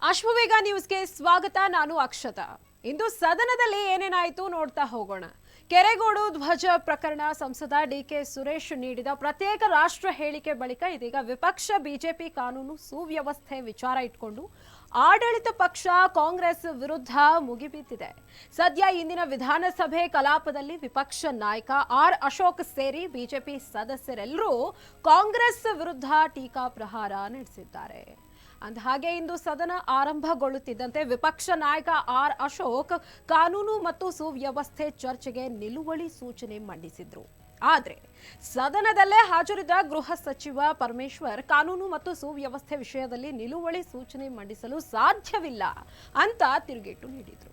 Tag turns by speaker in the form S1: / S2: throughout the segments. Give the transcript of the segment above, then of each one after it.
S1: ಅಶ್ವವೇಗ ನ್ಯೂಸ್ಗೆ ಸ್ವಾಗತ. ನಾನು ಅಕ್ಷತಾ. ಇಂದು ಸದನದಲ್ಲಿ ಏನೇನಾಯಿತು ನೋಡ್ತಾ ಹೋಗೋಣ. ಕೆರೆಗೋಡು ಧ್ವಜ ಪ್ರಕರಣ ಸಂಸದ ಡಿಕೆ ಸುರೇಶ್ ನೀಡಿದ ಪ್ರತ್ಯೇಕ ರಾಷ್ಟ್ರ ಹೇಳಿಕೆ ಬಳಿಕ ಇದೀಗ ವಿಪಕ್ಷ ಬಿಜೆಪಿ ಕಾನೂನು ಸುವ್ಯವಸ್ಥೆ ವಿಚಾರ ಇಟ್ಕೊಂಡು ಆಡಳಿತ ಪಕ್ಷ ಕಾಂಗ್ರೆಸ್ ವಿರುದ್ಧ ಮುಗಿಬಿದ್ದಿದೆ. ಸದ್ಯ ಇಂದಿನ ವಿಧಾನಸಭೆ ಕಲಾಪದಲ್ಲಿ ವಿಪಕ್ಷ ನಾಯಕ ಆರ್ ಅಶೋಕ್ ಸೇರಿ ಬಿಜೆಪಿ ಸದಸ್ಯರೆಲ್ಲರೂ ಕಾಂಗ್ರೆಸ್ ವಿರುದ್ಧ ಟೀಕಾ ಪ್ರಹಾರ ನಡೆಸಿದ್ದಾರೆ. ಅಂದಹಾಗೆ ಇಂದು ಸದನ ಆರಂಭಗೊಳ್ಳುತ್ತಿದ್ದಂತೆ ವಿಪಕ್ಷ ನಾಯಕ ಆರ್ ಅಶೋಕ್ ಕಾನೂನು ಮತ್ತು ಸುವ್ಯವಸ್ಥೆ ಚರ್ಚೆಗೆ ನಿಲುವಳಿ ಸೂಚನೆ ಮಂಡಿಸಿದ್ರು. ಆದರೆ ಸದನದಲ್ಲೇ ಹಾಜರಿದ್ದ ಗೃಹ ಸಚಿವ ಪರಮೇಶ್ವರ್ ಕಾನೂನು ಮತ್ತು ಸುವ್ಯವಸ್ಥೆ ವಿಷಯದಲ್ಲಿ ನಿಲುವಳಿ ಸೂಚನೆ ಮಂಡಿಸಲು ಸಾಧ್ಯವಿಲ್ಲ ಅಂತ ತಿರುಗೇಟು ನೀಡಿದ್ರು.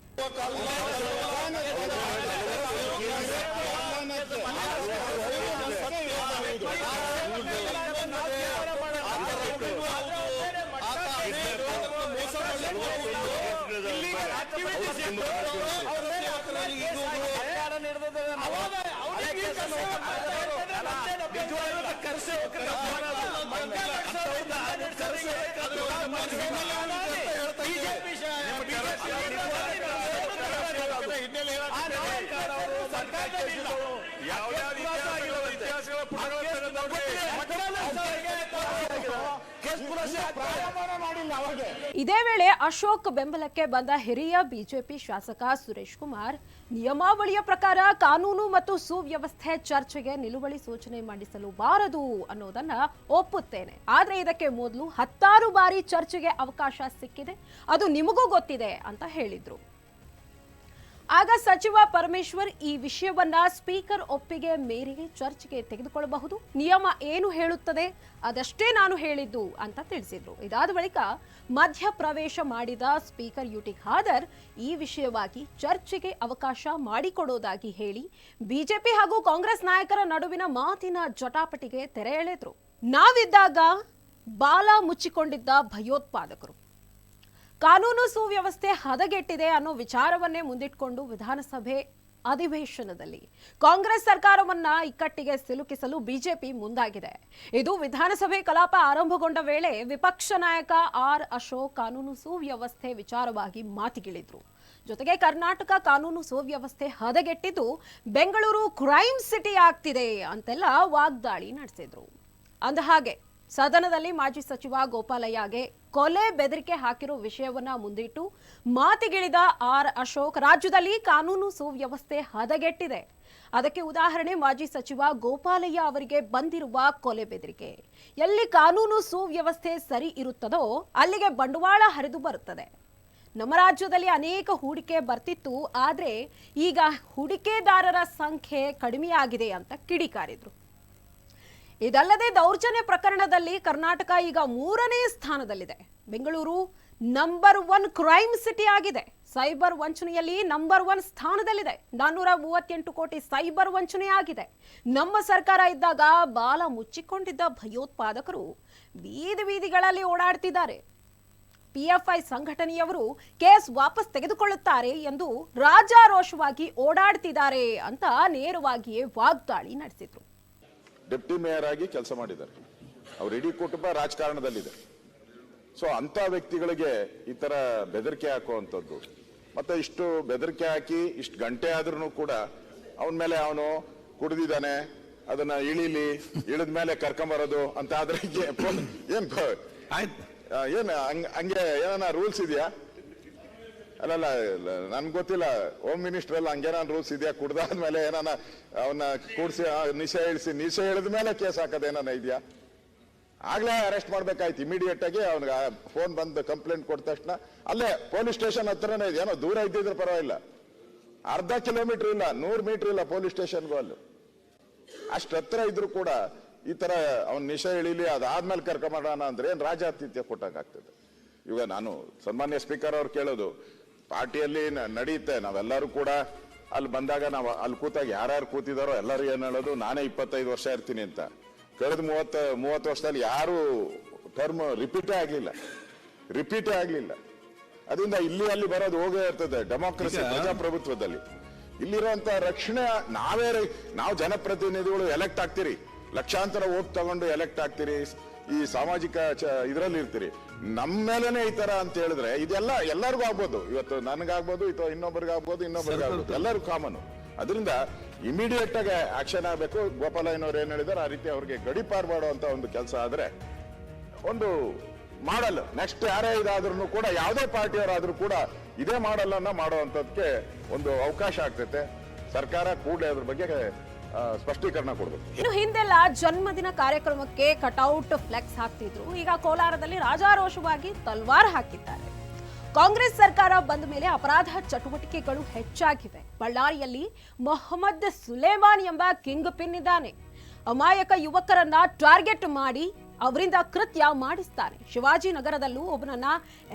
S1: ಇದೇ ವೇಳೆ ಅಶೋಕ್ ಬೆಂಬಲಕ್ಕೆ ಬಂದ ಹಿರಿಯ ಬಿಜೆಪಿ ಶಾಸಕ ಸುರೇಶ್ ಕುಮಾರ್ ನಿಯಮಾವಳಿಯ ಪ್ರಕಾರ ಕಾನೂನು ಮತ್ತು ಸುವ್ಯವಸ್ಥೆ ಚರ್ಚೆಗೆ ನಿಲುವಳಿ ಸೂಚನೆ ಮಂಡಿಸಲು ಬಾರದು ಅನ್ನೋದನ್ನ ಒಪ್ಪುತ್ತೇನೆ. ಆದ್ರೆ ಇದಕ್ಕೆ ಮೊದಲು 10 ಬಾರಿ ಚರ್ಚೆಗೆ ಅವಕಾಶ ಸಿಕ್ಕಿದೆ, ಅದು ನಿಮಗೂ ಗೊತ್ತಿದೆ ಅಂತ ಹೇಳಿದ್ರು. ಆಗ ಸಚಿವ ಪರಮೇಶ್ವರ್ ಈ ವಿಷಯವನ್ನ ಸ್ಪೀಕರ್ ಒಪ್ಪಿಗೆ ಮೇರೆಗೆ ಚರ್ಚೆಗೆ ತೆಗೆದುಕೊಳ್ಳಬಹುದು, ನಿಯಮ ಏನು ಹೇಳುತ್ತದೆ ಅದಷ್ಟೇ ನಾನು ಹೇಳಿದ್ದು ಅಂತ ತಿಳಿಸಿದ್ರು. ಇದಾದ ಬಳಿಕ ಮಧ್ಯ ಪ್ರವೇಶ ಮಾಡಿದ ಸ್ಪೀಕರ್ ಯುಟಿ ಖಾದರ್ ಈ ವಿಷಯವಾಗಿ ಚರ್ಚೆಗೆ ಅವಕಾಶ ಮಾಡಿಕೊಡೋದಾಗಿ ಹೇಳಿ ಬಿಜೆಪಿ ಹಾಗೂ ಕಾಂಗ್ರೆಸ್ ನಾಯಕರ ನಡುವಿನ ಮಾತಿನ ಜಟಾಪಟಿಗೆ ತೆರೆ ಎಳೆದ್ರು. ನಾವಿದ್ದಾಗ ಬಾಲ ಮುಚ್ಚಿಕೊಂಡಿದ್ದ ಭಯೋತ್ಪಾದಕರು, ಕಾನೂನು ಸುವ್ಯವಸ್ಥೆ ಹದಗೆಟ್ಟಿದೆ ಅನ್ನೋ ವಿಚಾರವನ್ನೇ ಮುಂದಿಟ್ಕೊಂಡು ವಿಧಾನಸಭೆ ಅಧಿವೇಶನದಲ್ಲಿ ಕಾಂಗ್ರೆಸ್ ಸರ್ಕಾರವನ್ನ ಇಕ್ಕಟ್ಟಿಗೆ ಸಿಲುಕಿಸಲು ಬಿಜೆಪಿ ಮುಂದಾಗಿದೆ. ಇದು ವಿಧಾನಸಭೆ ಕಲಾಪ ಆರಂಭಗೊಂಡ ವೇಳೆ ವಿಪಕ್ಷ ನಾಯಕ ಆರ್ ಅಶೋಕ್ ಕಾನೂನು ಸುವ್ಯವಸ್ಥೆ ವಿಚಾರವಾಗಿ ಮಾತಿಗಿಳಿದ್ರು. ಜೊತೆಗೆ ಕರ್ನಾಟಕ ಕಾನೂನು ಸುವ್ಯವಸ್ಥೆ ಹದಗೆಟ್ಟಿದ್ದು ಬೆಂಗಳೂರು ಕ್ರೈಮ್ ಸಿಟಿ ಆಗ್ತಿದೆ ಅಂತೆಲ್ಲ ವಾಗ್ದಾಳಿ ನಡೆಸಿದ್ರು. ಅಂದಹಾಗೆ ಸದನದಲ್ಲಿ ಮಾಜಿ ಸಚಿವ ಗೋಪಾಲಯ್ಯಗೆ ಕೊಲೆ ಬೆದರಿಕೆ ಹಾಕಿರೋ ವಿಷಯವನ್ನ ಮುಂದಿಟ್ಟು ಮಾತಿಗಿಳಿದ ಆರ್ ಅಶೋಕ್ ರಾಜ್ಯದಲ್ಲಿ ಕಾನೂನು ಸುವ್ಯವಸ್ಥೆ ಹದಗೆಟ್ಟಿದೆ, ಅದಕ್ಕೆ ಉದಾಹರಣೆ ಮಾಜಿ ಸಚಿವ ಗೋಪಾಲಯ್ಯ ಅವರಿಗೆ ಬಂದಿರುವ ಕೊಲೆ ಬೆದರಿಕೆ. ಎಲ್ಲಿ ಕಾನೂನು ಸುವ್ಯವಸ್ಥೆ ಸರಿ ಇರುತ್ತದೋ ಅಲ್ಲಿಗೆ ಬಂಡವಾಳ ಹರಿದು ಬರುತ್ತದೆ. ನಮ್ಮ ರಾಜ್ಯದಲ್ಲಿ ಅನೇಕ ಹೂಡಿಕೆ ಬರ್ತಿತ್ತು, ಆದ್ರೆ ಈಗ ಹೂಡಿಕೆದಾರರ ಸಂಖ್ಯೆ ಕಡಿಮೆಯಾಗಿದೆ ಅಂತ ಕಿಡಿಕಾರಿದ್ರು. ಇದಲ್ಲದೆ ದೌರ್ಜನ್ಯ ಪ್ರಕರಣದಲ್ಲಿ ಕರ್ನಾಟಕ ಈಗ 3ನೇ ಸ್ಥಾನದಲ್ಲಿದೆ. ಬೆಂಗಳೂರು ನಂಬರ್ 1 ಕ್ರೈಮ್ ಸಿಟಿ ಆಗಿದೆ. ಸೈಬರ್ ವಂಚನೆಯಲ್ಲಿ ನಂಬರ್ 1 ಸ್ಥಾನದಲ್ಲಿದೆ. 438 ಕೋಟಿ ಸೈಬರ್ ವಂಚನೆ ಆಗಿದೆ. ನಮ್ಮ ಸರ್ಕಾರ ಇದ್ದಾಗ ಬಾಲ ಮುಚ್ಚಿಕೊಂಡಿದ್ದ ಭಯೋತ್ಪಾದಕರು ಬೀದಿ ಬೀದಿಗಳಲ್ಲಿ ಓಡಾಡ್ತಿದ್ದಾರೆ. ಪಿಎಫ್ಐ ಸಂಘಟನೆಯವರು ಕೇಸ್ ವಾಪಸ್ ತೆಗೆದುಕೊಳ್ಳುತ್ತಾರೆ ಎಂದು ರಾಜಾರೋಷವಾಗಿ ಓಡಾಡ್ತಿದ್ದಾರೆ ಅಂತ ನೇರವಾಗಿಯೇ ವಾಗ್ದಾಳಿ ನಡೆಸಿದ್ರು.
S2: ಡೆಪ್ಟಿ ಮೇಯರ್ ಆಗಿ ಕೆಲಸ ಮಾಡಿದ್ದಾರೆ. ಅವ್ರ ಇಡೀ ಕುಟುಂಬ ರಾಜಕಾರಣದಲ್ಲಿದೆ. ಸೊ ಅಂತ ವ್ಯಕ್ತಿಗಳಿಗೆ ಈ ತರ ಬೆದರಿಕೆ ಹಾಕುವಂಥದ್ದು, ಮತ್ತೆ ಇಷ್ಟು ಬೆದರಿಕೆ ಹಾಕಿ ಇಷ್ಟು ಗಂಟೆ ಆದ್ರೂ ಕೂಡ ಅವನ ಮೇಲೆ ಅವನು ಕುಡಿದಿದ್ದಾನೆ, ಅದನ್ನ ಇಳಿದ ಮೇಲೆ ಕರ್ಕೊಂಬರೋದು ಅಂತ ಆದ್ರೆ ಏನ್ ಹಂಗೆ ಏನಾನ ರೂಲ್ಸ್ ಇದೆಯಾ? ಅಲ್ಲಲ್ಲ, ನನ್ಗೆ ಗೊತ್ತಿಲ್ಲ. ಹೋಮ್ ಮಿನಿಸ್ಟರ್ ಎಲ್ಲ ಹಂಗೇನಾನ ರೂಲ್ಸ್ ಇದೆಯಾ? ಕುಡ್ದಾದ್ಮೇಲೆ ಏನಾನ ಅವನ್ನ ಕೂಡಿಸಿ ನಿಶೆ ಇಳಿದ ಮೇಲೆ ಕೇಸ್ ಹಾಕೋದೇನಾನ ಇದೆಯಾ? ಆಗ್ಲೇ ಅರೆಸ್ಟ್ ಮಾಡ್ಬೇಕಾಯ್ತು ಇಮಿಡಿಯೇಟ್ ಆಗಿ. ಅವ್ನಿಗೆ ಫೋನ್ ಬಂದು ಕಂಪ್ಲೇಂಟ್ ಕೊಟ್ಟ ತಕ್ಷಣ ಅಲ್ಲೇ ಪೊಲೀಸ್ ಸ್ಟೇಷನ್ ಹತ್ರನೇ ಇದೆ. ಏನೋ ದೂರ ಇದ್ದಿದ್ರೆ ಪರವಾಗಿಲ್ಲ, ಅರ್ಧ ಕಿಲೋಮೀಟರ್ ಇಲ್ಲ, 100 ಮೀಟರ್ ಇಲ್ಲ ಪೊಲೀಸ್ ಸ್ಟೇಷನ್ಗೂ. ಅಲ್ಲಿ ಅಷ್ಟು ಹತ್ರ ಇದ್ರು ಕೂಡ ಈ ತರ ಅವ್ನ ನಿಶೆ ಇಳಿಲಿ ಅದಾದ್ಮೇಲೆ ಕರ್ಕೊಂಬರೋಣ ಅಂದ್ರೆ ಏನ್ ರಾಜಾತಿಥ್ಯ ಕೊಟ್ಟಂಗಾಗ್ತದೆ. ಇವಾಗ ನಾನು ಸನ್ಮಾನ್ಯ ಸ್ಪೀಕರ್ ಅವ್ರು ಕೇಳೋದು, ಪಾರ್ಟಿಯಲ್ಲಿ ನಡೆಯುತ್ತೆ, ನಾವೆಲ್ಲರೂ ಕೂಡ ಅಲ್ಲಿ ಬಂದಾಗ ನಾವು ಅಲ್ಲಿ ಕೂತಾಗ ಯಾರ್ಯಾರು ಕೂತಿದಾರೋ ಎಲ್ಲರೂ ಏನ್ ಹೇಳೋದು, ನಾನೇ 25 ವರ್ಷ ಇರ್ತೀನಿ ಅಂತ. ಕಳೆದ 30 ವರ್ಷದಲ್ಲಿ ಯಾರು ಟರ್ಮ್ ರಿಪೀಟೇ ಆಗ್ಲಿಲ್ಲ. ಅದರಿಂದ ಇಲ್ಲಿ ಅಲ್ಲಿ ಬರೋದು ಹೋಗೇ ಇರ್ತದೆ. ಡೆಮೋಕ್ರಸಿ, ಪ್ರಜಾಪ್ರಭುತ್ವದಲ್ಲಿ ಇಲ್ಲಿರುವಂತ ರಕ್ಷಣೆ ನಾವು ಜನಪ್ರತಿನಿಧಿಗಳು ಎಲೆಕ್ಟ್ ಆಗ್ತೀರಿ, ಲಕ್ಷಾಂತರ ವೋಟ್ ತಗೊಂಡು ಎಲೆಕ್ಟ್ ಆಗ್ತೀರಿ, ಈ ಸಾಮಾಜಿಕ ಇದರಲ್ಲಿ ಇರ್ತೀರಿ. ನಮ್ಮ ಮೇಲೇನೆ ಈ ತರ ಅಂತ ಹೇಳಿದ್ರೆ ಇದೆಲ್ಲ ಎಲ್ಲರಿಗೂ ಆಗ್ಬೋದು, ಇವತ್ತು ನನಗಾಗ್ಬೋದು ಅಥವಾ ಇನ್ನೊಬ್ಬರಿಗಾಗ್ಬೋದು ಎಲ್ಲರಿಗೂ ಕಾಮನ್. ಅದರಿಂದ ಇಮಿಡಿಯೇಟ್ ಆಗಿ ಆಕ್ಷನ್ ಆಗಬೇಕು. ಗೋಪಾಲಯ್ಯನವ್ರು ಏನ್ ಹೇಳಿದಾರೆ ಆ ರೀತಿ ಅವ್ರಿಗೆ ಗಡಿಪಾರು ಮಾಡುವಂತ ಒಂದು ಕೆಲಸ ಆದ್ರೆ ಒಂದು ಮಾಡಲ್ ನೆಕ್ಸ್ಟ್ ಯಾರೇ ಇದಾದ್ರೂ ಕೂಡ ಯಾವುದೇ ಪಾರ್ಟಿಯವರಾದ್ರೂ ಕೂಡ ಇದೇ ಮಾಡಲ್ ಅನ್ನ ಮಾಡುವಂತದಕ್ಕೆ ಒಂದು ಅವಕಾಶ ಆಗ್ತೈತೆ. ಸರ್ಕಾರ ಕೂಡಲೇ ಅದ್ರ ಬಗ್ಗೆ ಸ್ಪಷ್ಟೀಕರಣ ಕೊಡಬೇಕು.
S1: ಇನ್ನು ಹಿಂದೆಲ್ಲ ಜನ್ಮದಿನ ಕಾರ್ಯಕ್ರಮಕ್ಕೆ ಕಟೌಟ್ ಫ್ಲೆಕ್ಸ್ ಹಾಕ್ತಿದ್ರು, ಈಗ ಕೋಲಾರದಲ್ಲಿ ರಾಜಾರೋಷವಾಗಿ ತಲ್ವಾರ್ ಹಾಕಿದ್ದಾರೆ. ಕಾಂಗ್ರೆಸ್ ಸರ್ಕಾರ ಬಂದ ಮೇಲೆ ಅಪರಾಧ ಚಟುವಟಿಕೆಗಳು ಹೆಚ್ಚಾಗಿವೆ. ಬಳ್ಳಾರಿಯಲ್ಲಿ ಮೊಹಮ್ಮದ್ ಸುಲೇಮಾನ್ ಎಂಬ ಕಿಂಗ್ ಪಿನ್ ಇದ್ದಾನೆ. ಅಮಾಯಕ ಯುವಕರನ್ನ ಟಾರ್ಗೆಟ್ ಮಾಡಿ ಅವರಿಂದ ಕೃತ್ಯ ಮಾಡಿಸ್ತಾನೆ. ಶಿವಾಜಿನಗರದಲ್ಲೂ ಒಬ್ಬನನ್ನ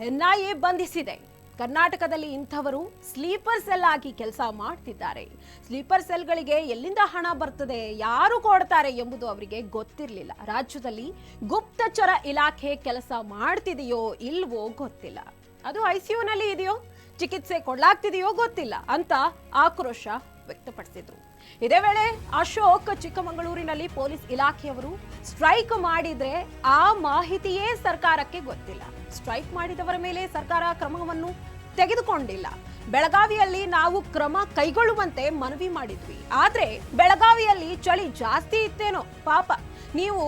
S1: ಎನ್ಐಎ ಬಂಧಿಸಿದೆ. ಕರ್ನಾಟಕದಲ್ಲಿ ಇಂಥವರು ಸ್ಲೀಪರ್ ಸೆಲ್ ಆಗಿ ಕೆಲಸ ಮಾಡ್ತಿದ್ದಾರೆ. ಸ್ಲೀಪರ್ ಸೆಲ್ಗಳಿಗೆ ಎಲ್ಲಿಂದ ಹಣ ಬರ್ತದೆ, ಯಾರು ಕೊಡ್ತಾರೆ ಎಂಬುದು ಅವರಿಗೆ ಗೊತ್ತಿರಲಿಲ್ಲ. ರಾಜ್ಯದಲ್ಲಿ ಗುಪ್ತಚರ ಇಲಾಖೆ ಕೆಲಸ ಮಾಡ್ತಿದೆಯೋ ಇಲ್ವೋ ಗೊತ್ತಿಲ್ಲ. ಅದು ಐಸಿಯುನಲ್ಲಿ ಇದೆಯೋ, ಚಿಕಿತ್ಸೆ ಕೊಡ್ಲಾಗ್ತಿದೆಯೋ ಗೊತ್ತಿಲ್ಲ ಅಂತ ಆಕ್ರೋಶ ವ್ಯಕ್ತಪಡಿಸಿದ್ರು. ಇದೇ ವೇಳೆ ಅಶೋಕ್ ಚಿಕ್ಕಮಗಳೂರಿನಲ್ಲಿ ಪೊಲೀಸ್ ಇಲಾಖೆಯವರು ಸ್ಟ್ರೈಕ್ ಮಾಡಿದ್ರೆ ಆ ಮಾಹಿತಿಯೇ ಸರ್ಕಾರಕ್ಕೆ ಗೊತ್ತಿಲ್ಲ. ಸ್ಟ್ರೈಕ್ ಮಾಡಿದವರ ಮೇಲೆ ಸರ್ಕಾರ ಕ್ರಮವನ್ನು ತೆಗೆದುಕೊಂಡಿಲ್ಲ. ಬೆಳಗಾವಿಯಲ್ಲಿ ನಾವು ಕ್ರಮ ಕೈಗೊಳ್ಳುವಂತೆ ಮನವಿ ಮಾಡಿದ್ವಿ, ಆದ್ರೆ ಬೆಳಗಾವಿಯಲ್ಲಿ ಚಳಿ ಜಾಸ್ತಿ ಇತ್ತೇನೋ, ಪಾಪ ನೀವು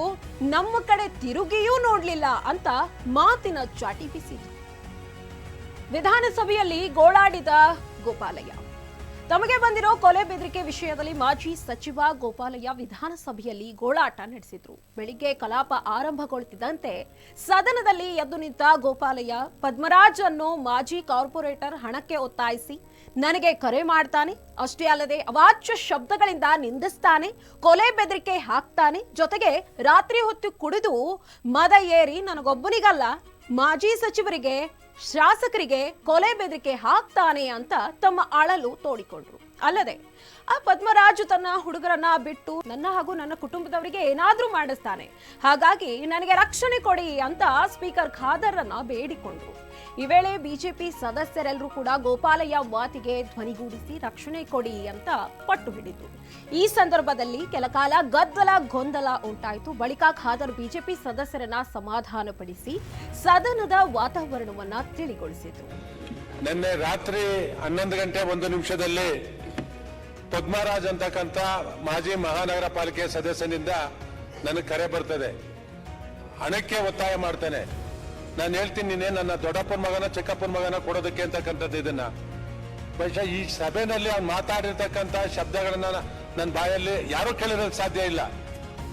S1: ನಮ್ಮ ಕಡೆ ತಿರುಗಿಯೂ ನೋಡ್ಲಿಲ್ಲ ಅಂತ ಮಾತಿನ ಚಾಟಿ ಬೀಸಿದ್ರು. ವಿಧಾನಸಭೆಯಲ್ಲಿ ಗೋಳಾಡಿದ ಗೋಪಾಲಯ್ಯ. ತಮಗೆ ಬಂದಿರೋ ಕೊಲೆ ಬೆದರಿಕೆ ವಿಷಯದಲ್ಲಿ ಮಾಜಿ ಸಚಿವ ಗೋಪಾಲಯ್ಯ ವಿಧಾನಸಭೆಯಲ್ಲಿ ಗೋಳಾಟ ನಡೆಸಿದ್ರು. ಬೆಳಿಗ್ಗೆ ಕಲಾಪ ಆರಂಭಗೊಳ್ಳುತ್ತಿದ್ದಂತೆ ಸದನದಲ್ಲಿ ಎದ್ದು ನಿಂತ ಗೋಪಾಲಯ್ಯ ಪದ್ಮರಾಜ್ ಅನ್ನೋ ಮಾಜಿ ಕಾರ್ಪೊರೇಟರ್ ಹಣಕ್ಕೆ ಒತ್ತಾಯಿಸಿ ನನಗೆ ಕರೆ ಮಾಡ್ತಾನೆ, ಅಷ್ಟೇ ಅಲ್ಲದೆ ಅವಾಚ್ಯ ಶಬ್ದಗಳಿಂದ ನಿಂದಿಸ್ತಾನೆ, ಕೊಲೆ ಬೆದರಿಕೆ ಹಾಕ್ತಾನೆ, ಜೊತೆಗೆ ರಾತ್ರಿ ಹೊತ್ತು ಕುಡಿದು ಮದ ಏರಿ ನನಗೊಬ್ಬನಿಗಲ್ಲ ಮಾಜಿ ಸಚಿವರಿಗೆ ಶಾಸಕರಿಗೆ ಕೊಲೆ ಬೆದರಿಕೆ ಹಾಕ್ತಾನೆ ಅಂತ ತಮ್ಮ ಅಳಲು ತೋಡಿಕೊಂಡ್ರು. ಅಲ್ಲದೆ ಆ ಪದ್ಮರಾಜು ತನ್ನ ಹುಡುಗರನ್ನ ಬಿಟ್ಟು ನನ್ನ ಹಾಗೂ ನನ್ನ ಕುಟುಂಬದವರಿಗೆ ಏನಾದ್ರೂ ಮಾಡಿಸ್ತಾನೆ, ಹಾಗಾಗಿ ನನಗೆ ರಕ್ಷಣೆ ಕೊಡಿ ಅಂತ ಸ್ಪೀಕರ್ ಖಾದರ್ರನ್ನ ಬೇಡಿಕೊಂಡ್ರು. ಈ ವೇಳೆ ಬಿಜೆಪಿ ಸದಸ್ಯರೆಲ್ಲರೂ ಕೂಡ ಗೋಪಾಲಯ್ಯ ಮಾತಿಗೆ ಧ್ವನಿಗೂಡಿಸಿ ರಕ್ಷಣೆ ಕೊಡಿ ಅಂತ ಪಟ್ಟು ಹಿಡಿದ್ರು. ಈ ಸಂದರ್ಭದಲ್ಲಿ ಕೆಲಕಾಲ ಗದ್ದಲ ಗೊಂದಲ ಉಂಟಾಯಿತು. ಬಳಿಕ ಖಾದರ್ ಬಿಜೆಪಿ ಸದಸ್ಯರನ್ನ ಸಮಾಧಾನಪಡಿಸಿ ಸದನದ ವಾತಾವರಣವನ್ನ ತಿಳಿಗೊಳಿಸಿದ್ರು.
S3: ನಿನ್ನೆ ರಾತ್ರಿ 11 ಗಂಟೆ 1 ನಿಮಿಷದಲ್ಲಿ ಪದ್ಮರಾಜ್ ಅಂತಕ್ಕಂಥ ಮಾಜಿ ಮಹಾನಗರ ಪಾಲಿಕೆ ಸದಸ್ಯನಿಂದ ನನಗೆ ಕರೆ ಬರ್ತದೆ. ಹಣಕ್ಕೆ ಒತ್ತಾಯ ಮಾಡ್ತಾನೆ. ನಾನು ಹೇಳ್ತೀನಿ, ನೀನೇ ನನ್ನ ದೊಡ್ಡಪ್ಪನ ಮಗನ ಚಿಕ್ಕಪ್ಪನ ಮಗನ ಕೊಡೋದಕ್ಕೆ ಅಂತಕ್ಕಂಥದ್ದು. ಇದನ್ನ ಬಹುಶಃ ಈ ಸಭೆಯಲ್ಲಿ ಅವ್ನು ಮಾತಾಡಿರ್ತಕ್ಕಂಥ ಶಬ್ದಗಳನ್ನ ನನ್ನ ಬಾಯಲ್ಲಿ ಯಾರೂ ಕೇಳಿರೋದಕ್ಕೆ ಸಾಧ್ಯ ಇಲ್ಲ.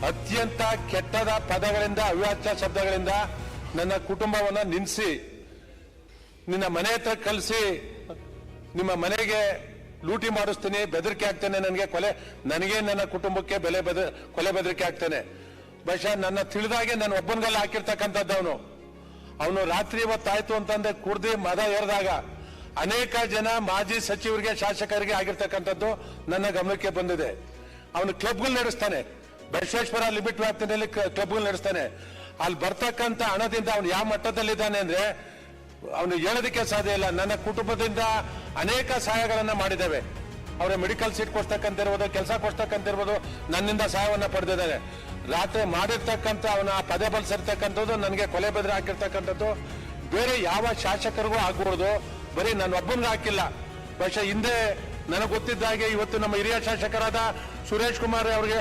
S3: ಅತ್ಯಂತ ಕೆಟ್ಟದ ಪದಗಳಿಂದ, ಅವ್ಯಾಚ್ಯ ಶಬ್ದಗಳಿಂದ ನನ್ನ ಕುಟುಂಬವನ್ನ ನಿಲ್ಲಿಸಿ, ನಿನ್ನ ಮನೆ ಹತ್ರ ಕಳಿಸಿ, ನಿಮ್ಮ ಮನೆಗೆ ಲೂಟಿ ಮಾಡಿಸ್ತೀನಿ, ಬೆದರಿಕೆ ಆಗ್ತೇನೆ, ನನಗೆ ನನ್ನ ಕುಟುಂಬಕ್ಕೆ ಕೊಲೆ ಬೆದರಿಕೆ ಆಗ್ತೇನೆ. ಬಹುಶಃ ನನ್ನ ತಿಳಿದಾಗೆ ನನ್ನ ಒಬ್ಬನಿಗೆಲ್ಲ ಹಾಕಿರ್ತಕ್ಕಂಥದ್ದು. ಅವನು ರಾತ್ರಿ ಹೊತ್ತಾಯ್ತು ಅಂತಂದ್ರೆ ಕುಡ್ದು ಮದ ಏರಿದಾಗ ಅನೇಕ ಜನ ಮಾಜಿ ಸಚಿವರಿಗೆ, ಶಾಸಕರಿಗೆ ಆಗಿರ್ತಕ್ಕಂಥದ್ದು ನನ್ನ ಗಮನಕ್ಕೆ ಬಂದಿದೆ. ಅವನು ಕ್ಲಬ್ಗಳು ನಡೆಸ್ತಾನೆ, ಬಸವೇಶ್ವರ ಲಿಮಿಟ್ ವ್ಯಾಪ್ತಿನಲ್ಲಿ ಕ್ಲಬ್ಗಳು ನಡೆಸ್ತಾನೆ. ಅಲ್ಲಿ ಬರ್ತಕ್ಕಂಥ ಹಣದಿಂದ ಅವನು ಯಾವ ಮಟ್ಟದಲ್ಲಿದ್ದಾನೆ ಅಂದ್ರೆ ಅವನು ಹೇಳೋದಕ್ಕೆ ಸಾಧ್ಯ ಇಲ್ಲ. ನನ್ನ ಕುಟುಂಬದಿಂದ ಅನೇಕ ಸಹಾಯಗಳನ್ನ ಮಾಡಿದ್ದೇವೆ. ಅವರ ಮೆಡಿಕಲ್ ಸೀಟ್ ಕೊಡ್ತಕ್ಕಂತಿರ್ಬೋದು, ಕೆಲಸ ಕೊಡ್ತಕ್ಕಂತಿರ್ಬೋದು, ನನ್ನಿಂದ ಸಹಾಯವನ್ನ ಪಡೆದಿದ್ದಾರೆ. ರಾತ್ರಿ ಮಾಡಿರ್ತಕ್ಕಂಥ ಅವನ ಪದೇ ಬಲ್ಸಿರ್ತಕ್ಕಂಥದ್ದು, ನನಗೆ ಕೊಲೆ ಬೆದರಿ ಹಾಕಿರ್ತಕ್ಕಂಥದ್ದು ಬೇರೆ ಯಾವ ಶಾಸಕರಿಗೂ ಆಗ್ಬೋದು, ಬರೀ ನನ್ನ ಒಬ್ಬನಿಗೆ ಹಾಕಿಲ್ಲ. ಬಹುಶಃ ಹಿಂದೆ ನನಗೆ ಗೊತ್ತಿದ್ದಾಗೆ ಇವತ್ತು ನಮ್ಮ ಹಿರಿಯ ಶಾಸಕರಾದ ಸುರೇಶ್ ಕುಮಾರ್ ಅವರಿಗೆ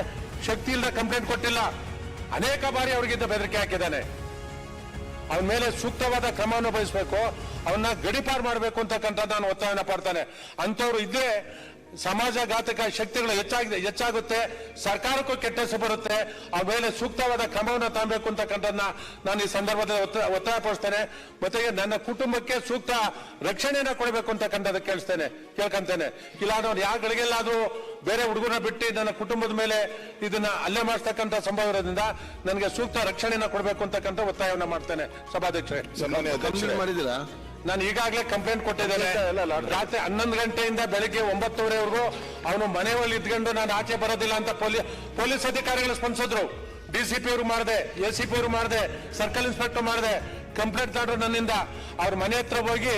S3: ಶಕ್ತಿ ಇಲ್ಲದ ಕಂಪ್ಲೇಂಟ್ ಕೊಟ್ಟಿಲ್ಲ, ಅನೇಕ ಬಾರಿ ಅವರಿಗಿಂತ ಬೆದರಿಕೆ ಹಾಕಿದ್ದಾನೆ. ಅವನ ಮೇಲೆ ಸೂಕ್ತವಾದ ಕ್ರಮವನ್ನು ವಹಿಸಬೇಕು, ಅವನ್ನ ಗಡಿಪಾರು ಮಾಡಬೇಕು ಅಂತಕ್ಕಂಥ ನಾನು ಒತ್ತಾಯನ ಪಡ್ತಾನೆ. ಅಂತವ್ರು ಇದ್ದೇ ಸಮಾಜಘಾತಕ ಶಕ್ತಿಗಳು ಹೆಚ್ಚಾಗುತ್ತೆ, ಸರ್ಕಾರಕ್ಕೂ ಕೆಟ್ಟ ಹೆಸರು ಬರುತ್ತೆ. ಅವ್ರ ಮೇಲೆ ಸೂಕ್ತವಾದ ಕ್ರಮವನ್ನು ತಗೊಬೇಕು ಅಂತಕ್ಕಂಥದ್ದನ್ನ ನಾನು ಈ ಸಂದರ್ಭದಲ್ಲಿ ಒತ್ತಾಯ ಪಡಿಸ್ತೇನೆ. ಮತ್ತೆ ನನ್ನ ಕುಟುಂಬಕ್ಕೆ ಸೂಕ್ತ ರಕ್ಷಣೆಯನ್ನ ಕೊಡಬೇಕು ಅಂತಕ್ಕಂಥದ್ದು ಕೇಳ್ಕೊಂತೇನೆ. ಇಲ್ಲ ನಾನು ಯಾವ ಗಳಿಗೆಲ್ಲಾದ್ರೂ ಬೇರೆ ಹುಡುಗರನ್ನ ಬಿಟ್ಟು ನನ್ನ ಕುಟುಂಬದ ಮೇಲೆ ಇದನ್ನ ಹಲ್ಲೆ ಮಾಡಿಸ್ತಕ್ಕಂಥ ಸಂಭವ ಇರೋದ್ರಿಂದ ನನಗೆ ಸೂಕ್ತ ರಕ್ಷಣೆಯನ್ನ ಕೊಡಬೇಕು ಅಂತಕ್ಕಂಥ ಒತ್ತಾಯವನ್ನ ಮಾಡ್ತೇನೆ. ಸಭಾಧ್ಯಕ್ಷರೇ,
S2: ಮಾಡಿದ್ದೀರಾ?
S3: ನಾನು ಈಗಾಗಲೇ ಕಂಪ್ಲೇಂಟ್ ಕೊಟ್ಟಿದ್ದೇನೆ. ರಾತ್ರಿ 11 ಗಂಟೆಯಿಂದ ಬೆಳಗ್ಗೆ 9:30ವರೆಗೂ ಅವನು ಮನೆಯಲ್ಲಿ ಇದ್ಕೊಂಡು ನಾನು ಆಚೆ ಬರೋದಿಲ್ಲ ಅಂತ ಪೊಲೀಸ್ ಅಧಿಕಾರಿಗಳು ಸ್ಪಂದಿಸಿದ್ರು. ಡಿಸಿಪಿ ಅವರು ಮಾಡಿದೆ, ಎಸಿಪಿ ಅವರು ಮಾಡಿದೆ, ಸರ್ಕಲ್ ಇನ್ಸ್ಪೆಕ್ಟರ್ ಮಾಡಿದೆ. ಕಂಪ್ಲೇಂಟ್ ತಗೊಂಡ್ರು ನನ್ನಿಂದ. ಅವ್ರ ಮನೆ ಹತ್ರ ಹೋಗಿ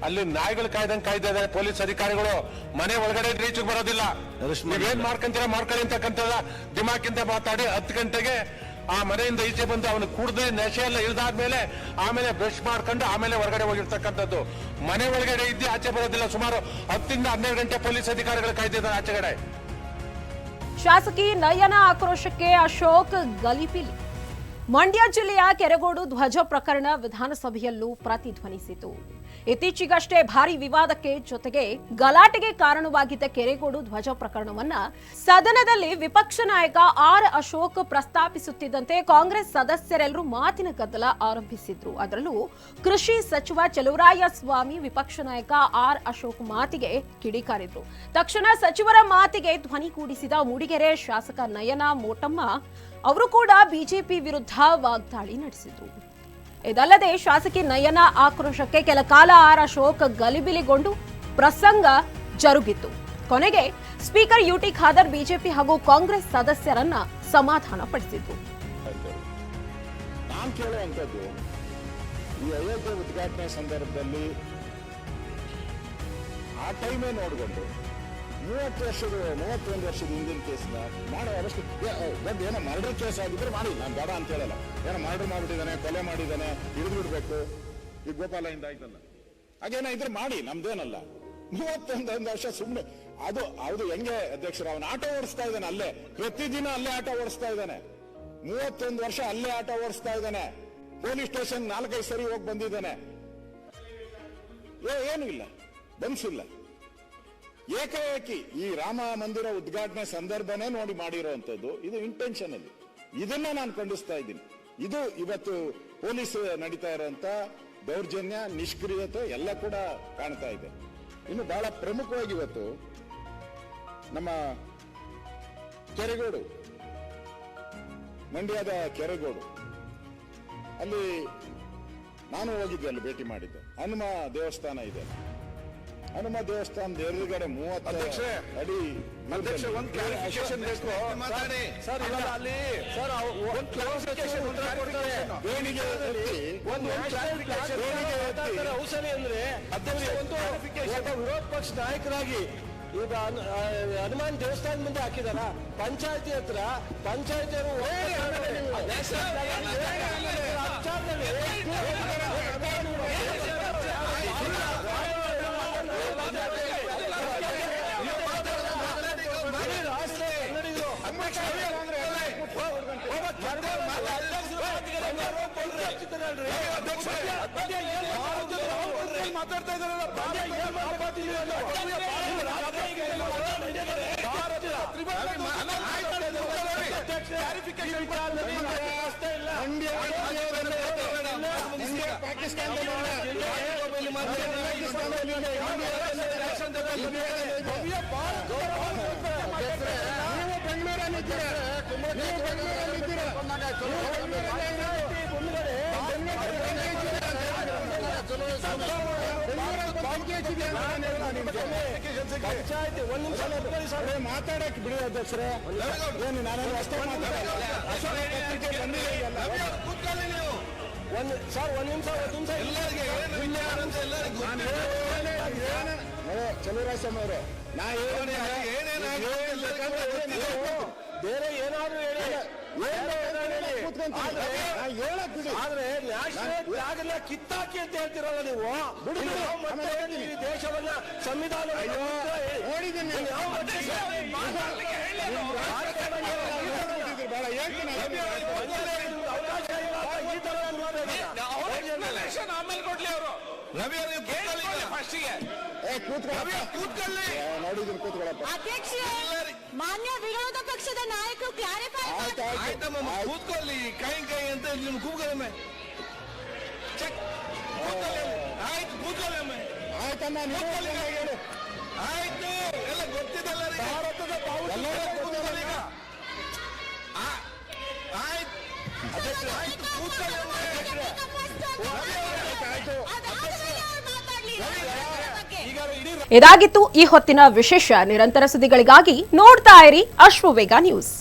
S3: ಅಲ್ಲಿ ನಾಯಿಗಳು ಕಾಯ್ದಂಗೆ ಕಾಯ್ದಿದೆ ಪೊಲೀಸ್ ಅಧಿಕಾರಿಗಳು. ಮನೆ ಒಳಗಡೆ ರೀಚಿಗೆ ಬರೋದಿಲ್ಲ, ನೀವೇನ್ ಮಾಡ್ಕೊಂತೀರಾ ಮಾಡ್ಕೊಳ್ಳಿ ಅಂತಕ್ಕಂಥ ದಿಮಾಕಿಂದ ಮಾತಾಡಿ 10 ಗಂಟೆಗೆ ಆ ಮನೆಯಿಂದ ಈಚೆ ಬಂದು ಅವನು ಕುಡ್ದೆ ನಶೆ ಎಲ್ಲ ಇಳಿದಾದ್ಮೇಲೆ ಆಮೇಲೆ ಬ್ರಷ್ ಮಾಡ್ಕೊಂಡು ಆಮೇಲೆ ಹೊರಗಡೆ ಹೋಗಿರ್ತಕ್ಕಂಥದ್ದು. ಮನೆ ಒಳಗಡೆ ಇದ್ದು ಆಚೆ ಬರೋದಿಲ್ಲ. ಸುಮಾರು 10 ರಿಂದ 12 ಗಂಟೆ ಪೊಲೀಸ್ ಅಧಿಕಾರಿಗಳು ಕಾಯ್ದಿದ್ದಾರೆ ಆಚೆಗಡೆ.
S1: ಶಾಸಕಿ ನಯನ ಆಕ್ರೋಶಕ್ಕೆ ಅಶೋಕ್ ಗಲಿಬಿಲಿ. ಮಂಡ್ಯ ಜಿಲ್ಲೆಯ ಕೆರೆಗೋಡು ಧ್ವಜ ಪ್ರಕರಣ ವಿಧಾನಸಭೆಯಲ್ಲೂ ಪ್ರತಿಧ್ವನಿಸಿತು. ಇತ್ತೀಚೆಗಷ್ಟೇ ಭಾರಿ ವಿವಾದಕ್ಕೆ ಜೊತೆಗೆ ಗಲಾಟೆಗೆ ಕಾರಣವಾಗಿದ್ದ ಕೆರೆಗೋಡು ಧ್ವಜ ಪ್ರಕರಣವನ್ನ ಸದನದಲ್ಲಿ ವಿಪಕ್ಷ ನಾಯಕ ಆರ್ ಅಶೋಕ್ ಪ್ರಸ್ತಾಪಿಸುತ್ತಿದ್ದಂತೆ ಕಾಂಗ್ರೆಸ್ ಸದಸ್ಯರೆಲ್ಲರೂ ಮಾತಿನ ಗದ್ದಲ ಆರಂಭಿಸಿದ್ರು. ಅದರಲ್ಲೂ ಕೃಷಿ ಸಚಿವ ಚಲುವರಾಯಸ್ವಾಮಿ ವಿಪಕ್ಷ ನಾಯಕ ಆರ್ ಅಶೋಕ್ ಮಾತಿಗೆ ಕಿಡಿಕಾರಿದ್ರು. ತಕ್ಷಣ ಸಚಿವರ ಮಾತಿಗೆ ಧ್ವನಿ ಕೂಡಿಸಿದ ಮೂಡಿಗೆರೆ ಶಾಸಕ ನಯನ ಮೋಟಮ್ಮ ಅವರು ಕೂಡ ಬಿಜೆಪಿ ವಿರುದ್ಧ ವಾಗ್ದಾಳಿ ನಡೆಸಿದ್ರು. ಇದಲ್ಲದೆ ಶಾಸಕಿ ನಯನ ಆಕ್ರೋಶಕ್ಕೆ ಕೆಲ ಕಾಲ ಆರ್ ಅಶೋಕ್ ಗಲಿಬಿಲಿಗೊಂಡು ಪ್ರಸಂಗ ಜರುಗಿತ್ತು. ಕೊನೆಗೆ ಸ್ಪೀಕರ್ ಯುಟಿ ಖಾದರ್ ಬಿಜೆಪಿ ಹಾಗೂ ಕಾಂಗ್ರೆಸ್ ಸದಸ್ಯರನ್ನ ಸಮಾಧಾನ ಪಡಿಸಿದ್ರು.
S2: ನಾನು ಕೇಳುವಂಥದ್ದು, ಈ ಅಯೋಧ್ಯೆ ಉದ್ಘಾಟನೆ ಸಂದರ್ಭದಲ್ಲಿ ಆ ಟೈಮೇ ನೋಡಿಕೊಂಡು 31 ವರ್ಷದ ಹಿಂದಿನ ಕೇಸ್ನ ಮಾಡೋ ಅವಶ್ಯ ದೊಡ್ಡ ಏನೋ ಮರ್ಡರ್ ಕೇಸ್ ಆಗಿದ್ರೆ ಮಾಡಿ, ನಾನು ಬೇಡ ಅಂತ ಹೇಳಲ್ಲ. ಏನೋ ಮರ್ಡರ್ ಮಾಡಿಬಿಟ್ಟಿದ್ದಾನೆ, ಕೊಲೆ ಮಾಡಿದ್ದಾನೆ, ಹಿಡಿದು ಬಿಡ್ಬೇಕು, ಈಗ ಗೋಪಾಲಯಿಂದ ಆಯ್ತಲ್ಲ, ಹಾಗೇನೋ ಇದ್ರೆ ಮಾಡಿ, ನಮ್ದೇನಲ್ಲ. 31 ವರ್ಷ ಸುಮ್ಮನೆ ಅದು ಹೌದು. ಹೆಂಗೆ ಅಧ್ಯಕ್ಷರು, ಅವನು ಆಟೋ ಓಡಿಸ್ತಾ ಇದ್ದಾನೆ, ಅಲ್ಲೇ ಪ್ರತಿದಿನ ಅಲ್ಲೇ ಆಟೋ ಓಡಿಸ್ತಾ ಇದ್ದಾನೆ. 31 ವರ್ಷ ಅಲ್ಲೇ ಆಟೋ ಓಡಿಸ್ತಾ ಇದ್ದಾನೆ. ಪೊಲೀಸ್ ಸ್ಟೇಷನ್ 4-5 ಸರಿ ಹೋಗಿ ಬಂದಿದ್ದಾನೆ. ಏನು ಇಲ್ಲ, ಬನ್ಸಿಲ್ಲ. ಏಕಾಏಕಿ ಈ ರಾಮ ಮಂದಿರ ಉದ್ಘಾಟನೆ ಸಂದರ್ಭನೇ ನೋಡಿ ಮಾಡಿರುವಂತದ್ದು. ಇದು ಇಂಟೆನ್ಷನಲ್. ಇದನ್ನ ನಾನು ಖಂಡಿಸ್ತಾ ಇದ್ದೀನಿ. ಇದು ಇವತ್ತು ಪೊಲೀಸ್ ನಡೀತಾ ಇರುವಂತ ದೌರ್ಜನ್ಯ, ನಿಷ್ಕ್ರಿಯತೆ ಎಲ್ಲ ಕೂಡ ಕಾಣ್ತಾ ಇದೆ. ಇನ್ನು ಬಹಳ ಪ್ರಮುಖವಾಗಿ ಇವತ್ತು ನಮ್ಮ ಕೆರೆಗೋಡು, ಮಂಡ್ಯದ ಕೆರೆಗೋಡು, ಅಲ್ಲಿ ನಾನು ಹೋಗಿದ್ದೆ, ಅಲ್ಲಿ ಭೇಟಿ ಮಾಡಿದ್ದೆ. ಹನುಮ ದೇವಸ್ಥಾನ ಇದೆ. ಹನುಮ ದೇವಸ್ಥಾನದ ಎದುರುಗಡೆ 30 ಅಡಿ
S4: ವಿರೋಧ ಪಕ್ಷ ನಾಯಕರಾಗಿ ಈಗ ಹನುಮಾನ್ ದೇವಸ್ಥಾನ ಮುಂದೆ ಹಾಕಿದಾರ. ಪಂಚಾಯತಿ ಹತ್ರ ಪಂಚಾಯತಿಯವರು ಮಾತಾಡ್ತಾ ಪಂಚಾಯತಿ ಒಂದು ನಿಮಿಷ ಮಾತಾಡಕ್ಕೆ ಬಿಡಿ ಅಧ್ಯಕ್ಷರೇ. ಏನು ನಾನೇನು ಅಷ್ಟೇ ಚಲುವರಾಯಸ್ವಾಮಿ ಅವರೇ, ನಾ ಬೇರೆ ಏನಾದ್ರು ಆದ್ರೆ ನ್ಯಾಷನಲ್ ಕಿತ್ತಾಕಿ ಅಂತ ಹೇಳ್ತಿರಲ್ಲ ನೀವು. ದೇಶವನ್ನ ಸಂವಿಧಾನ ಆಮೇಲೆ ಕೊಡ್ಲಿ ಅವರು. ರವಿ
S5: ಅಧ್ಯಕ್ಷ, ಮಾನ್ಯ ವಿರೋಧ ಪಕ್ಷದ ನಾಯಕರು ಕ್ಲಾರಿಫೈ
S4: ಕೂತ್ಕೊಳ್ಳಿ. ಕೈ ಅಂತ ನಿಮ್ ಕೂತ್ಕೊಳ್ಳಿ. ಆಯ್ತು ಕೂತ್ಕೊಳ್ಳಿ.
S2: ಆಯ್ತಮ್ಮ,
S4: ಆಯ್ತು, ಎಲ್ಲ ಗೊತ್ತಿದೆಲ್ಲ. ಭಾರತದ ಆಯ್ತು ಕೂತ್ಕೊಳ್ಳಿ.
S1: ಇದಾಗಿತ್ತು ಈ ಹೊತ್ತಿನ ವಿಶೇಷ. ನಿರಂತರ ಸುದ್ದಿಗಳಿಗಾಗಿ ನೋಡ್ತಾ ಇರಿ ಅಶ್ವವೇಗ ನ್ಯೂಸ್.